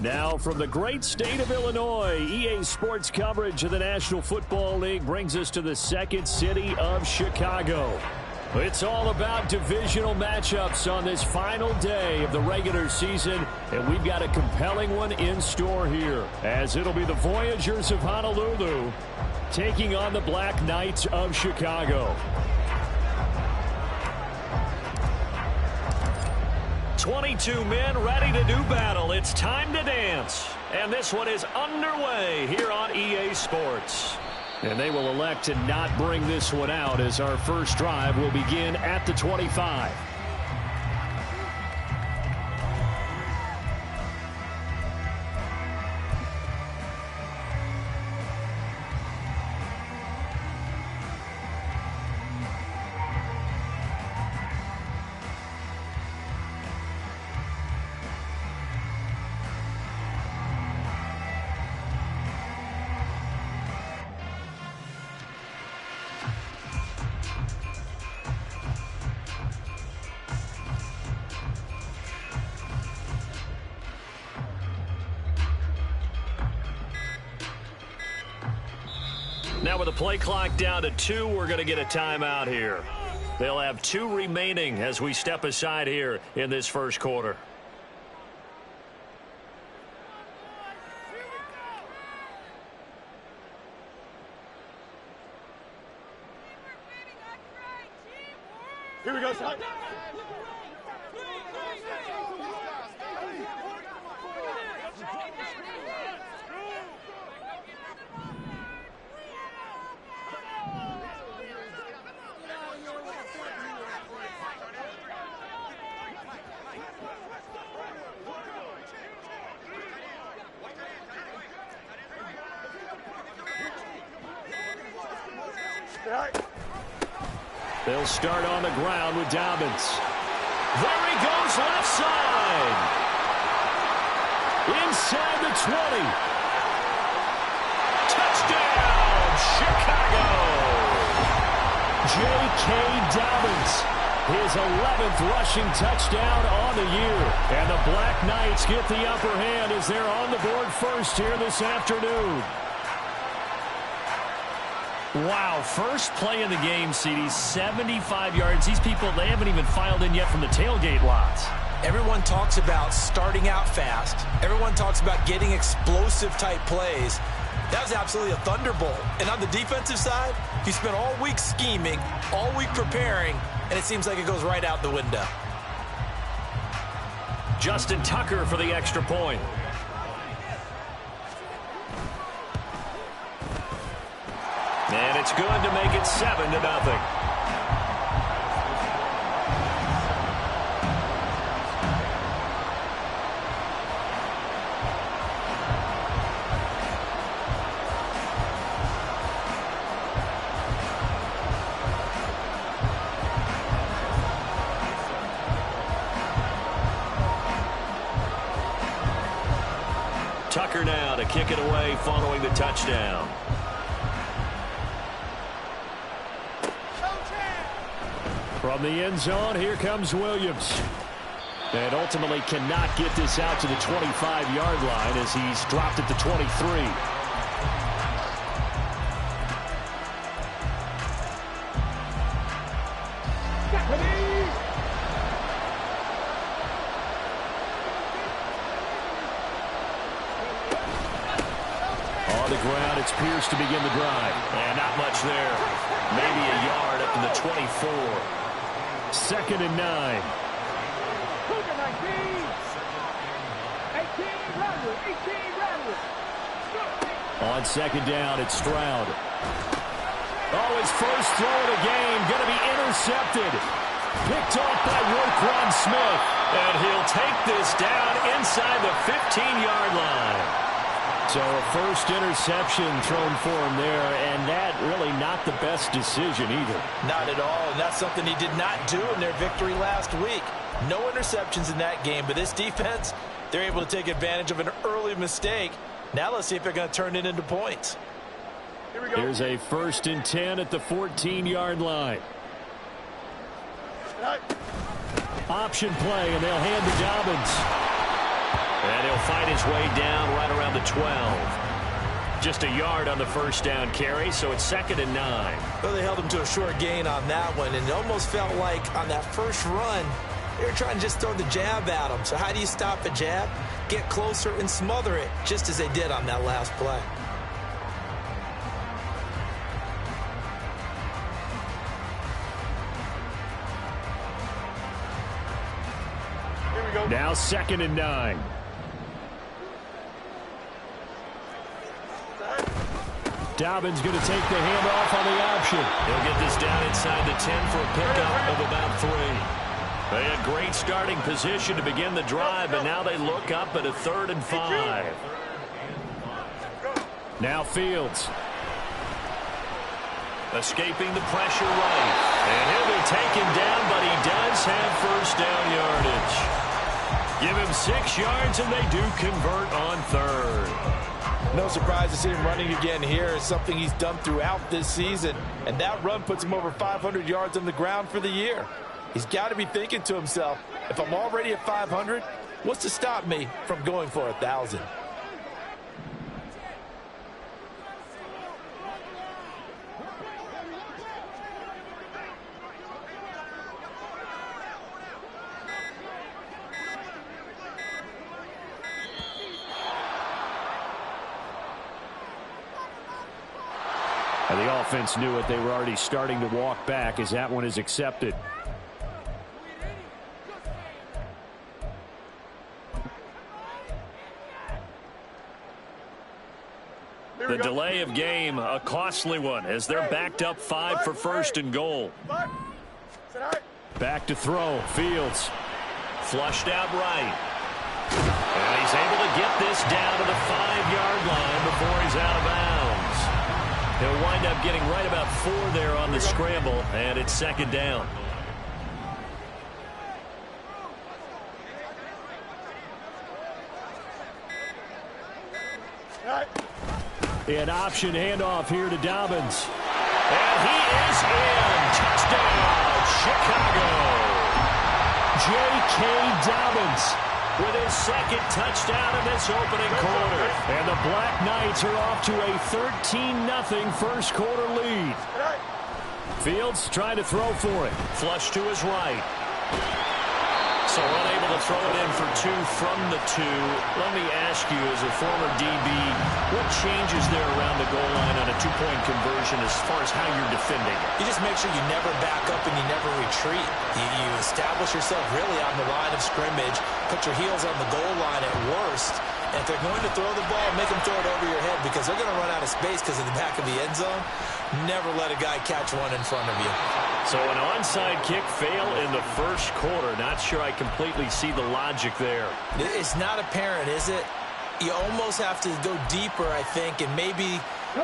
Now from the great state of Illinois, EA Sports coverage of the National Football League brings us to the second city of Chicago. It's all about divisional matchups on this final day of the regular season, and we've got a compelling one in store here, as it'll be the Voyagers of Honolulu taking on the Black Knights of Chicago. 22 men ready to do battle. It's time to dance. And this one is underway here on EA Sports. And they will elect to not bring this one out, as our first drive will begin at the 25. Now with the play clock down to 2, we're going to get a timeout here. They'll have 2 remaining as we step aside here in this first quarter. Here we go, son. They'll start on the ground with Dobbins. There he goes, left side. Inside the 20. Touchdown, Chicago. J.K. Dobbins, his 11th rushing touchdown on the year. And the Black Knights get the upper hand as they're on the board first here this afternoon. Wow, first play in the game, CD, 75 yards. These people, they haven't even filed in yet from the tailgate lots. Everyone talks about starting out fast. Everyone talks about getting explosive-type plays. That was absolutely a thunderbolt. And on the defensive side, you spent all week scheming, all week preparing, and it seems like it goes right out the window. Justin Tucker for the extra point. And it's good to make it 7-0. Tucker now to kick it away following the touchdown. From the end zone, here comes Williams. And ultimately cannot get this out to the 25-yard line as he's dropped at the 23. On the ground, it's Pierce to begin the drive. And not much there. Maybe a yard up to the 24. 2nd and 9. On 2nd down, it's Stroud. Oh, his first throw of the game going to be intercepted. Picked off by Roquan Smith. And he'll take this down inside the 15-yard line. So a first interception thrown for him there, and that really not the best decision either. Not at all, and that's something he did not do in their victory last week. No interceptions in that game, but this defense, they're able to take advantage of an early mistake. Now let's see if they're going to turn it into points. Here we go. Here's a 1st and 10 at the 14-yard line. Option play, and they'll hand to Dobbins. And he'll fight his way down right around the 12. Just a yard on the first down carry, so it's 2nd and 9. Well, they held him to a short gain on that one, and it almost felt like on that first run, they were trying to just throw the jab at him. So how do you stop a jab? Get closer and smother it, just as they did on that last play. Here we go. Now 2nd and 9. Dobbins going to take the handoff on the option. He'll get this down inside the 10 for a pickup of about 3. They had great starting position to begin the drive, but now they look up at a 3rd and 5. Now Fields. Escaping the pressure right. And he'll be taken down, but he does have first down yardage. Give him 6 yards, and they do convert on 3rd. No surprise to see him running again here. It's something he's done throughout this season. And that run puts him over 500 yards on the ground for the year. He's got to be thinking to himself, if I'm already at 500, what's to stop me from going for 1,000? And the offense knew it. They were already starting to walk back as that one is accepted. The delay of game, a costly one, as they're backed up 5 for 1st and goal. Back to throw. Fields. Flushed out right. And he's able to get this down to the 5-yard line before he's out of bounds. He'll wind up getting right about 4 there on the scramble, and it's 2nd down. An option handoff here to Dobbins. And he is in. Touchdown, Chicago. J.K. Dobbins with his 2nd touchdown in this opening quarter. And the Black Knights are off to a 13-0 first quarter lead. Fields trying to throw for it. Flush to his right. So unable to throw it in for 2 from the 2. Let me ask you, as a former DB, what changes there around the goal line on a 2-point conversion as far as how you're defending it? You just make sure you never back up and you never retreat. You establish yourself really on the line of scrimmage, put your heels on the goal line at worst, and if they're going to throw the ball, make them throw it over your head because they're going to run out of space because of the back of the end zone. Never let a guy catch one in front of you. So an onside kick fail in the first quarter. Not sure I completely see the logic there. It's not apparent, is it? You almost have to go deeper, I think, and maybe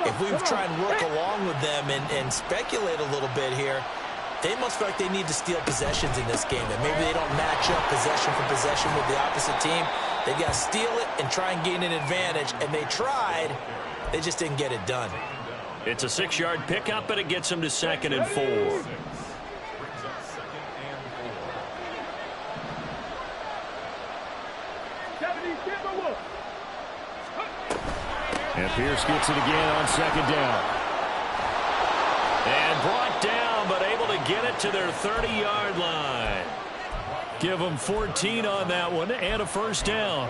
if we try and work along with them and speculate a little bit here, they must feel like they need to steal possessions in this game, and maybe they don't match up possession for possession with the opposite team. They've got to steal it and try and gain an advantage, and they tried. They just didn't get it done. It's a 6-yard pickup, and it gets them to 2nd and 4. And Pierce gets it again on 2nd down. And brought down, but able to get it to their 30-yard line. Give them 14 on that one and a first down.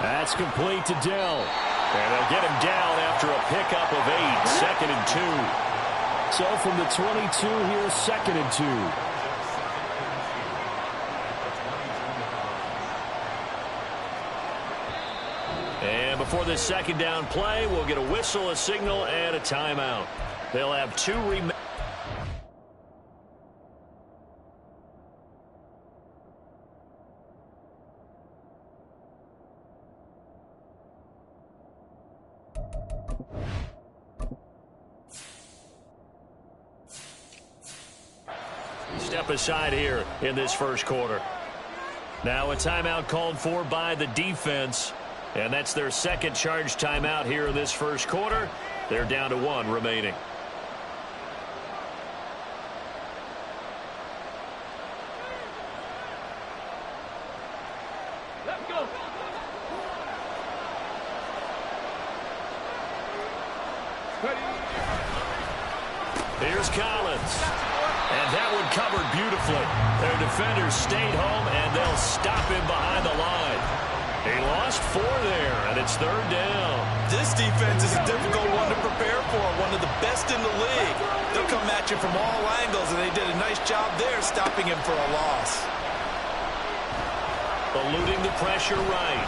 That's complete to Dell. And they'll get him down after a pickup of 8. 2nd and 2. So from the 22 here, 2nd and 2. And before this 2nd down play, we'll get a whistle, a signal, and a timeout. They'll have 2 remaining. Step aside here in this first quarter. Now a timeout called for by the defense, and that's their 2nd charge timeout here in this first quarter. They're down to 1 remaining. Here's Collins. And that one covered beautifully. Their defenders stayed home, and they'll stop him behind the line. He lost 4 there, and it's 3rd down. This defense is a difficult one to prepare for, one of the best in the league. They'll come at you from all angles, and they did a nice job there stopping him for a loss. Eluding the pressure right.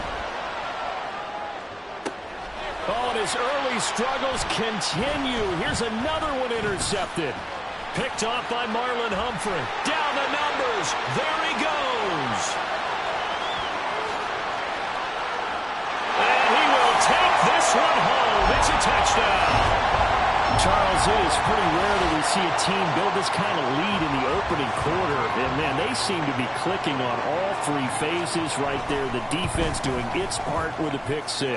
Oh, and his early struggles continue. Here's another one intercepted. Picked off by Marlon Humphrey. Down the numbers. There he goes. And he will take this one home. It's a touchdown. Charles, it is pretty rare that we see a team build this kind of lead in the opening quarter. And, man, they seem to be clicking on all 3 phases right there. The defense doing its part with a pick 6.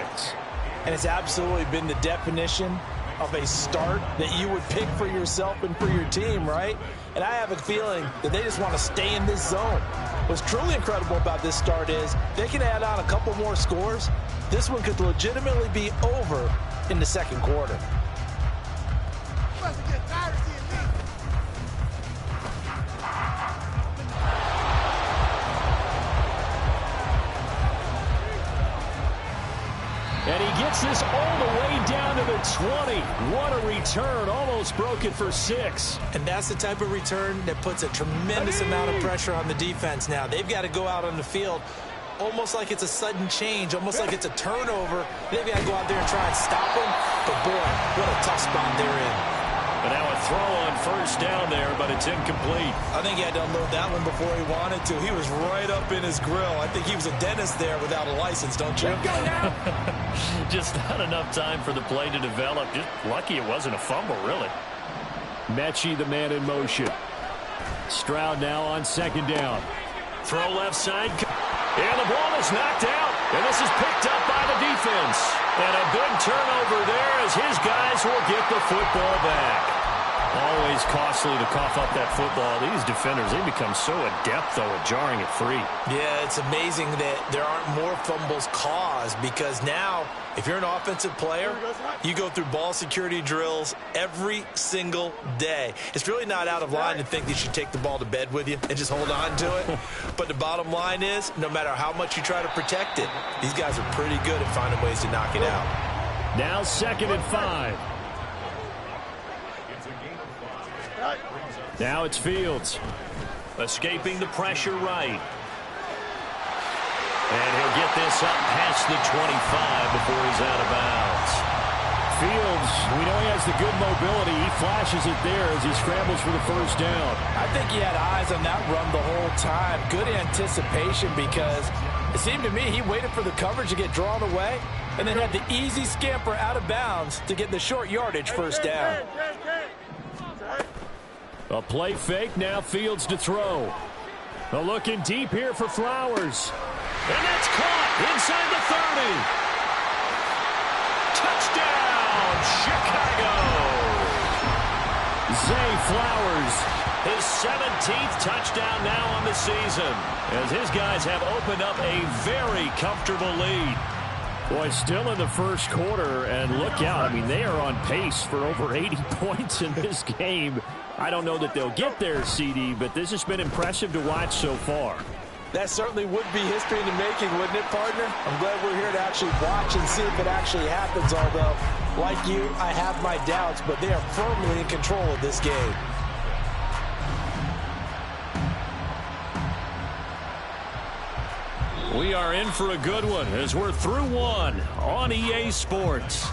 And it's absolutely been the definition of a start that you would pick for yourself and for your team, right? And I have a feeling that they just want to stay in this zone. What's truly incredible about this start is they can add on a couple more scores. This one could legitimately be over in the second quarter. And he gets this all the way down to the 20. What a return. Almost broke it for 6. And that's the type of return that puts a tremendous amount of pressure on the defense now. They've got to go out on the field almost like it's a sudden change, almost like it's a turnover. They've got to go out there and try and stop them. But, boy, what a tough spot they're in. But now a throw on first down there, but it's incomplete. I think he had to unload that one before he wanted to. He was right up in his grill. I think he was a dentist there without a license, don't you? Go now. Just not enough time for the play to develop. Just lucky it wasn't a fumble, really. Mechie, the man in motion. Stroud now on 2nd down. Throw left side. And the ball is knocked out. And this is picked up by the defense. And a big turnover there as his guys will get the football back. Always costly to cough up that football. These defenders, they become so adept, though, at jarring it free. Yeah, it's amazing that there aren't more fumbles caused because now, if you're an offensive player, you go through ball security drills every single day. It's really not out of line to think that you should take the ball to bed with you and just hold on to it. But the bottom line is, no matter how much you try to protect it, these guys are pretty good at finding ways to knock it out. Now 2nd and 5. Now it's Fields. Escaping the pressure right. And he'll get this up past the 25 before he's out of bounds. Fields, we know he has the good mobility. He flashes it there as he scrambles for the first down. I think he had eyes on that run the whole time. Good anticipation because it seemed to me he waited for the coverage to get drawn away and then had the easy scamper out of bounds to get the short yardage first down. A play fake, now Fields to throw. A looking deep here for Flowers. And that's caught inside the 30. Touchdown, Chicago. Zay Flowers, his 17th touchdown now on the season, as his guys have opened up a very comfortable lead. Boy, still in the first quarter, and look out. I mean, they are on pace for over 80 points in this game. I don't know that they'll get there, CD, but this has been impressive to watch so far. That certainly would be history in the making, wouldn't it, partner? I'm glad we're here to actually watch and see if it actually happens, although, like you, I have my doubts, but they are firmly in control of this game. We are in for a good one as we're through one on EA Sports.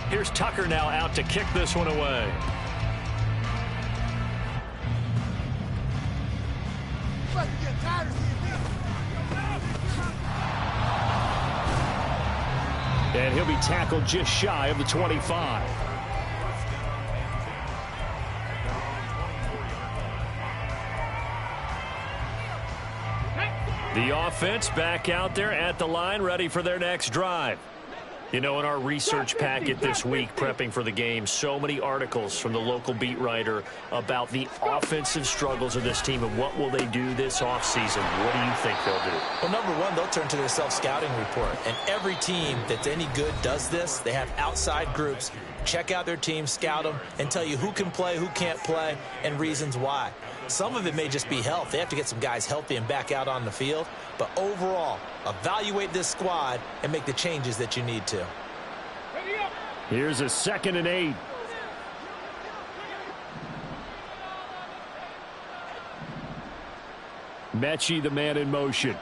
Here's Tucker now out to kick this one away. And he'll be tackled just shy of the 25. The offense back out there at the line, ready for their next drive. You know, in our research packet this week, prepping for the game, so many articles from the local beat writer about the offensive struggles of this team and what will they do this offseason. What do you think they'll do? Well, number one, they'll turn to their self-scouting report. And every team that's any good does this. They have outside groups. Check out their team, scout them, and tell you who can play, who can't play, and reasons why. Some of it may just be health. They have to get some guys healthy and back out on the field. But overall, evaluate this squad and make the changes that you need to. Here's a 2nd and 8. Mechie, the man in motion.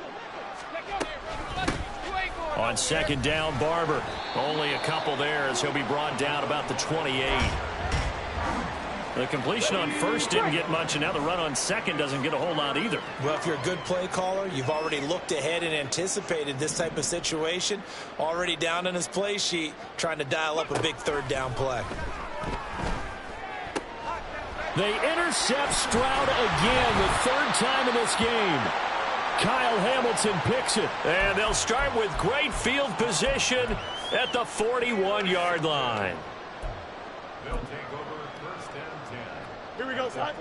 On 2nd down, Barber. Only a couple there as he'll be brought down about the 28. The completion on 1st didn't get much, and now the run on 2nd doesn't get a whole lot either. Well, if you're a good play caller, you've already looked ahead and anticipated this type of situation. Already down on his play sheet, trying to dial up a big 3rd down play. They intercept Stroud again, the 3rd time in this game. Kyle Hamilton picks it. And they'll start with great field position at the 41-yard line. Here we go, son.